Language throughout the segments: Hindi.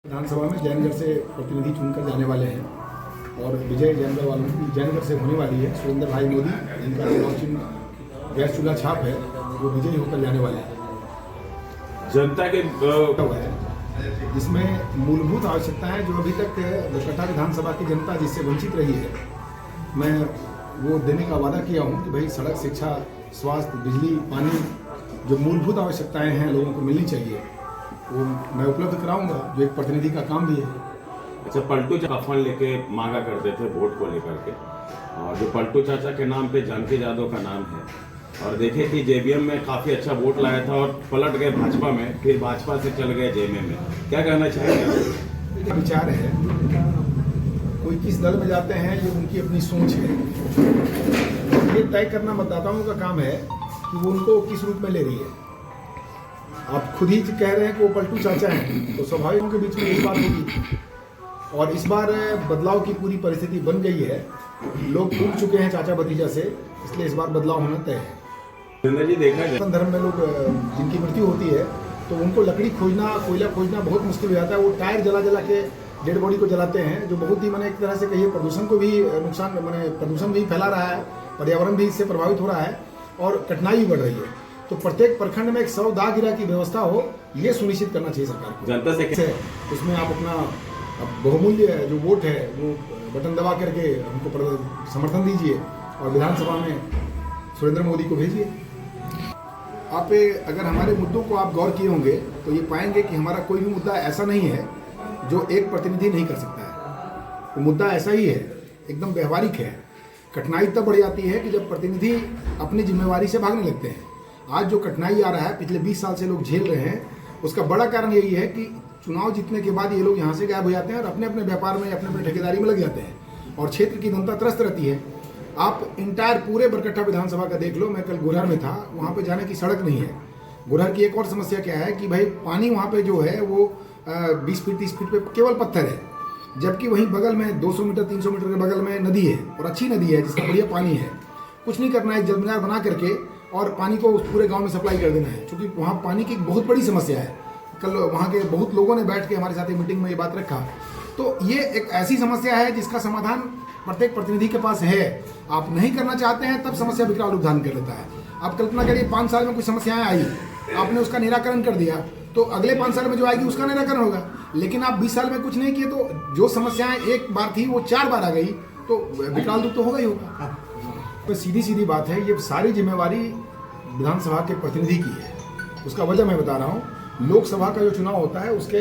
विधानसभा में जयनगर से प्रतिनिधि चुनकर जाने वाले हैं और विजय जयनगर वालों की जयनगर से होने वाली है। सुरेंद्र भाई मोदी, जिनका चुनाव चिन्ह गैस चूल्हा छाप है, वो विजयी होकर जाने वाले हैं। जनता के है जिसमें मूलभूत आवश्यकताएं जो अभी तक बरकट्टा विधानसभा की जनता जिससे वंचित रही है, मैं वो देने का वादा किया हूँ कि भाई सड़क, शिक्षा, स्वास्थ्य, बिजली, पानी, जो मूलभूत आवश्यकताएं हैं लोगों को मिलनी चाहिए, वो मैं उपलब्ध कराऊंगा, जो एक प्रतिनिधि का काम भी है। अच्छा, पलटू चाचा फंड लेके मांगा करते थे वोट को लेकर के, और जो पलटू चाचा के नाम पे जानकी जादव का नाम है, और देखे कि जेबीएम में काफी अच्छा वोट लाया था और पलट गए भाजपा में, फिर भाजपा से चल गए जेएमएम में, क्या कहना चाहेंगे? विचार है, कोई किस दल में जाते हैं ये उनकी अपनी सोच है। ये तय करना मतदाताओं का काम है कि वो उनको किस रूप में ले रही है। आप खुद ही कह रहे हैं कि वो पलटू चाचा हैं, तो स्वाभाविक के बीच में यही बात होगी। और इस बार बदलाव की पूरी परिस्थिति बन गई है, लोग भूल चुके हैं चाचा भतीजा से, इसलिए इस बार बदलाव होना तय है। जी, देखा जाए धर्म में लोग जिनकी मृत्यु होती है तो उनको लकड़ी खोजना, कोयला खोजना बहुत मुश्किल हो जाता है। वो टायर जला जला के डेड बॉडी को जलाते हैं, जो बहुत ही एक तरह से कहिए प्रदूषण को भी नुकसान, प्रदूषण भी फैला रहा है, पर्यावरण भी इससे प्रभावित हो रहा है और कठिनाई भी बढ़ रही है। तो प्रत्येक प्रखंड में एक शव दाह गिरा की व्यवस्था हो, ये सुनिश्चित करना चाहिए सरकार को। जनता से उसमें आप अपना बहुमूल्य जो वोट है वो बटन दबा करके हमको समर्थन दीजिए और विधानसभा में सुरेंद्र मोदी को भेजिए। आप अगर हमारे मुद्दों को आप गौर किए होंगे तो ये पाएंगे कि हमारा कोई भी मुद्दा ऐसा नहीं है जो एक प्रतिनिधि नहीं कर सकता है। वो मुद्दा ऐसा ही है, एकदम व्यवहारिक है। कठिनाई तब बढ़ जाती है कि जब प्रतिनिधि अपनी जिम्मेवारी से भागने लगते हैं। आज जो कठिनाई आ रहा है, पिछले 20 साल से लोग झेल रहे हैं, उसका बड़ा कारण यही है कि चुनाव जीतने के बाद ये लोग यहाँ से गायब हो जाते हैं और अपने अपने व्यापार में, अपने अपने ठेकेदारी में लग जाते हैं और क्षेत्र की जनता त्रस्त रहती है। आप इंटायर पूरे बरकट्टा विधानसभा का देख लो। मैं कल गुरहर में था, वहाँ पे जाने की सड़क नहीं है। गुरहर की एक और समस्या क्या है कि भाई पानी वहाँ पे जो है वो 20 फीट 30 फीट पे केवल पत्थर है, जबकि वहीं बगल में 200 मीटर 300 मीटर के बगल में नदी है और अच्छी नदी है जिसका बढ़िया पानी है। कुछ नहीं करना है, जल मीनार बना करके और पानी को उस पूरे गांव में सप्लाई कर देना है, क्योंकि वहाँ पानी की बहुत बड़ी समस्या है। कल वहाँ के बहुत लोगों ने बैठ के हमारे साथ मीटिंग में ये बात रखा। तो ये एक ऐसी समस्या है जिसका समाधान प्रत्येक प्रतिनिधि के पास है। आप नहीं करना चाहते हैं तब समस्या विकराल रूप धारण कर लेता है। आप कल्पना करिए 5 साल में कुछ समस्याएं आई, आपने उसका निराकरण कर दिया, तो अगले 5 साल में जो आएगी उसका निराकरण होगा। लेकिन आप 20 साल में कुछ नहीं किए तो जो समस्याएं एक बार थी वो 4 बार आ गई, तो विकराल रूप तो होगा ही होगा। तो सीधी सीधी बात है, ये सारी जिम्मेवारी विधानसभा के प्रतिनिधि की है। उसका वजह मैं बता रहा हूँ, लोकसभा का जो चुनाव होता है उसके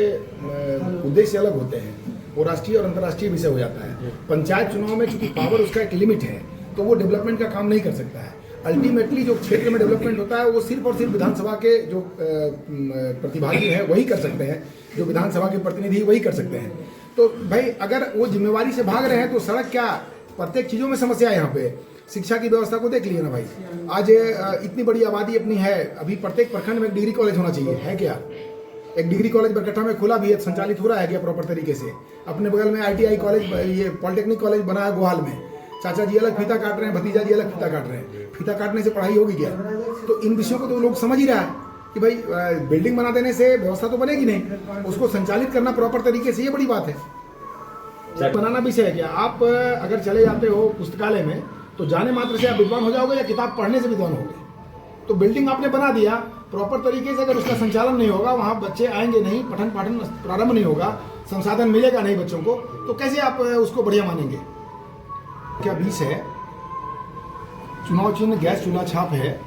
उद्देश्य अलग होते हैं, वो राष्ट्रीय और अंतर्राष्ट्रीय विषय हो जाता है। पंचायत चुनाव में चूंकि पावर उसका एक लिमिट है, तो वो डेवलपमेंट का काम नहीं कर सकता है। अल्टीमेटली जो क्षेत्र में डेवलपमेंट होता है वो सिर्फ और सिर्फ विधानसभा के जो प्रतिभागी हैं वही कर सकते हैं, जो विधानसभा के प्रतिनिधि वही कर सकते हैं। तो भाई अगर वो जिम्मेवारी से भाग रहे हैं तो सड़क क्या, प्रत्येक चीज़ों में समस्या है। यहाँ पे शिक्षा की व्यवस्था को देख लिया ना भाई, आज इतनी बड़ी आबादी अपनी है, अभी प्रत्येक प्रखंड में एक डिग्री कॉलेज होना चाहिए, है क्या? एक डिग्री कॉलेज बरकट्टा में खुला भी है, संचालित हो रहा है क्या प्रॉपर तरीके से? अपने बगल में ITI कॉलेज, ये पॉलिटेक्निक कॉलेज बना है गोहाल में। चाचा जी अलग फीता काट रहे हैं, भतीजा जी अलग फीता काट रहे हैं। फीता काटने से पढ़ाई होगी क्या? तो इन विषयों को तो लोग समझ ही रहा है कि भाई बिल्डिंग बना देने से व्यवस्था तो बनेगी नहीं, उसको संचालित करना प्रॉपर तरीके से, ये बड़ी बात है। बनाना विषय है क्या? आप अगर चले जाते हो पुस्तकालय में तो जाने मात्र से आप विद्वान हो जाओगे या किताब पढ़ने से विद्वान होगे? तो बिल्डिंग आपने बना दिया प्रॉपर तरीके से, अगर उसका संचालन नहीं होगा, वहाँ बच्चे आएंगे नहीं, पठन पाठन प्रारंभ नहीं होगा, संसाधन मिलेगा नहीं बच्चों को, तो कैसे आप उसको बढ़िया मानेंगे? क्या 20 है, चुनाव चिन्ह गैस चूल्हा छाप है।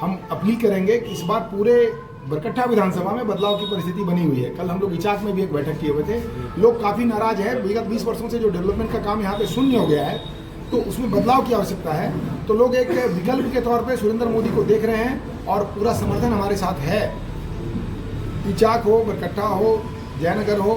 हम अपील करेंगे कि इस बार पूरे बरकट्टा विधानसभा में बदलाव की परिस्थिति बनी हुई है। कल हम लोग इचाक में भी एक बैठक किए हुए थे, लोग काफ़ी नाराज है। विगत 20 वर्षों से जो डेवलपमेंट का काम यहाँ पे शून्य हो गया है, तो उसमें बदलाव की आवश्यकता है। तो लोग एक विकल्प के तौर पे सुरेंद्र मोदी को देख रहे हैं और पूरा समर्थन हमारे साथ है। इचाक हो, बरकट्टा हो, जयनगर हो,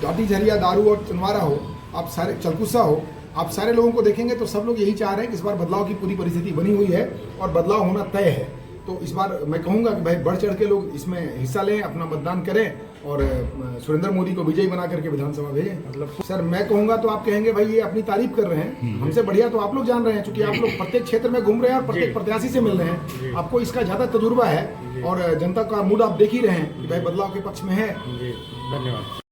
दाटी झरिया, दारू और चंदवारा हो, आप सारे चलकुस्सा हो, आप सारे लोगों को देखेंगे तो सब लोग यही चाह रहे हैं कि इस बार बदलाव की पूरी परिस्थिति बनी हुई है और बदलाव होना तय है। तो इस बार मैं कहूँगा कि भाई बढ़ चढ़ के लोग इसमें हिस्सा लें, अपना मतदान करें और सुरेंद्र मोदी को विजयी बना करके विधानसभा भेजें। मतलब सर मैं कहूँगा तो आप कहेंगे भाई ये अपनी तारीफ कर रहे हैं, हमसे बढ़िया तो आप लोग जान रहे हैं, क्योंकि आप लोग प्रत्येक क्षेत्र में घूम रहे हैं और प्रत्येक प्रत्याशी से मिल रहे हैं, आपको इसका ज़्यादा तजुर्बा है और जनता का मूड आप देख ही रहे हैं कि भाई बदलाव के पक्ष में है। धन्यवाद।